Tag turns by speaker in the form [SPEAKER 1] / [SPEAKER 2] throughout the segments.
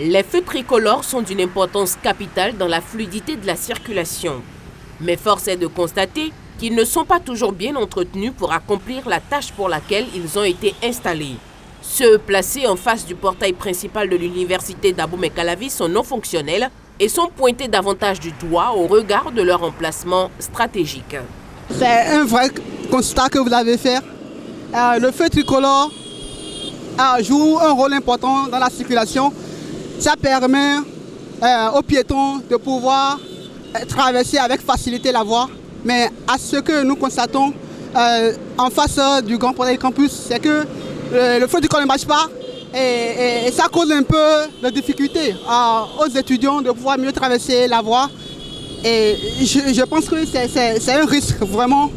[SPEAKER 1] Les feux tricolores sont d'une importance capitale dans la fluidité de la circulation. Mais force est de constater qu'ils ne sont pas toujours bien entretenus pour accomplir la tâche pour laquelle ils ont été installés. Ceux placés en face du portail principal de l'université d'Abomey-Calavi sont non fonctionnels et sont pointés davantage du doigt au regard de leur emplacement stratégique.
[SPEAKER 2] C'est un vrai constat que vous avez fait. Le feu tricolore joue un rôle important dans la circulation. Ça permet aux piétons de pouvoir traverser avec facilité la voie. Mais à ce que nous constatons en face du Grand Portail Campus, c'est que le feu tricolore ne marche pas et ça cause un peu de difficulté aux étudiants de pouvoir mieux traverser la voie. Et je pense que c'est un risque vraiment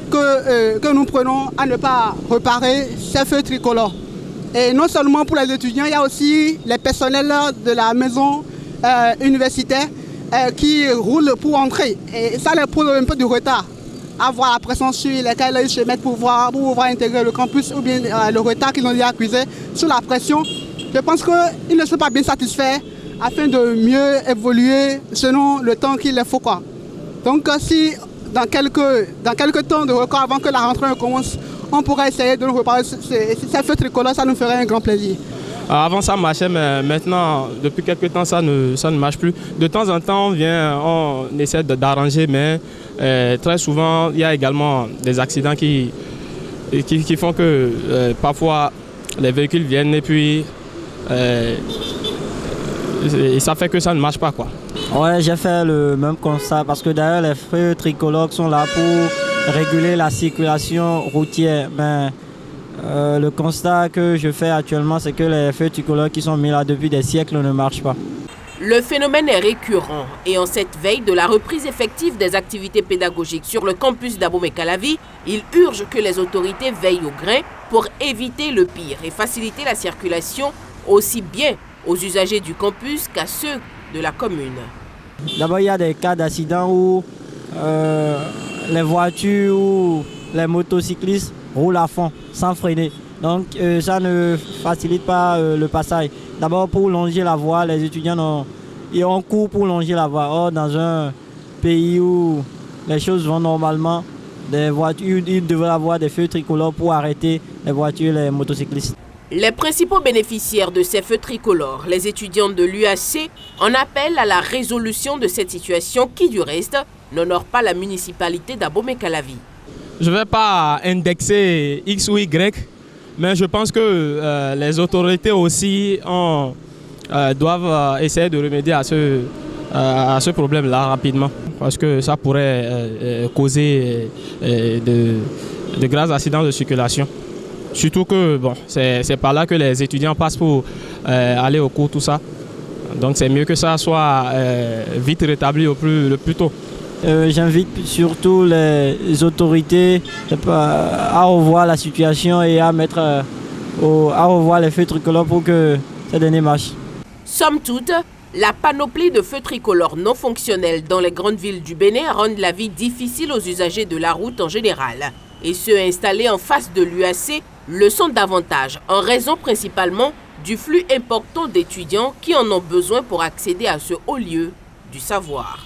[SPEAKER 2] que nous prenons à ne pas réparer ces feux tricolores. Et non seulement pour les étudiants, il y a aussi les personnels de la maison universitaire qui roulent pour entrer. Et ça leur pose un peu de retard à voir la pression sur laquelle ils se mettent pour pouvoir intégrer le campus ou bien le retard qu'ils ont déjà accusé sous la pression. Je pense qu'ils ne sont pas bien satisfaits afin de mieux évoluer selon le temps qu'il leur faut. Donc si dans quelques temps de record avant que la rentrée ne commence, on pourrait essayer de nous reparer ces feux tricolores, ça nous ferait un grand plaisir.
[SPEAKER 3] Avant ça marchait, mais maintenant, depuis quelques temps, ça ne marche plus. De temps en temps, on essaie d'arranger, mais très souvent, il y a également des accidents qui font que parfois les véhicules viennent et puis ça fait que ça ne marche pas, quoi.
[SPEAKER 4] Ouais, j'ai fait le même constat parce que d'ailleurs les feux tricolores sont là pour réguler la circulation routière. Mais le constat que je fais actuellement, c'est que les feux tricolores qui sont mis là depuis des siècles ne marchent pas.
[SPEAKER 1] Le phénomène est récurrent et en cette veille de la reprise effective des activités pédagogiques sur le campus d'Abomey-Calavi, il urge que les autorités veillent au grain pour éviter le pire et faciliter la circulation aussi bien aux usagers du campus qu'à ceux de la commune.
[SPEAKER 4] D'abord, il y a des cas d'accidents où les voitures ou les motocyclistes roulent à fond sans freiner. Donc ça ne facilite pas le passage. D'abord, pour longer la voie, les étudiants ont cours pour longer la voie. Or, dans un pays où les choses vont normalement, des voitures, il devrait y avoir des feux tricolores pour arrêter les voitures et les motocyclistes.
[SPEAKER 1] Les principaux bénéficiaires de ces feux tricolores, les étudiants de l'UAC, en appellent à la résolution de cette situation qui, du reste, n'honore pas la municipalité d'Abomey-Calavi.
[SPEAKER 3] Je ne vais pas indexer X ou Y, mais je pense que les autorités aussi doivent essayer de remédier à ce problème-là rapidement, parce que ça pourrait causer de graves accidents de circulation. Surtout que c'est par là que les étudiants passent pour aller au cours, tout ça. Donc c'est mieux que ça soit vite rétabli le plus tôt.
[SPEAKER 4] J'invite surtout les autorités à revoir la situation et à revoir les feux tricolores pour que ça dernier marche.
[SPEAKER 1] Somme toute, la panoplie de feux tricolores non fonctionnels dans les grandes villes du Bénin rend la vie difficile aux usagers de la route en général. Et ceux installés en face de l'UAC le sont davantage, en raison principalement du flux important d'étudiants qui en ont besoin pour accéder à ce haut lieu du savoir.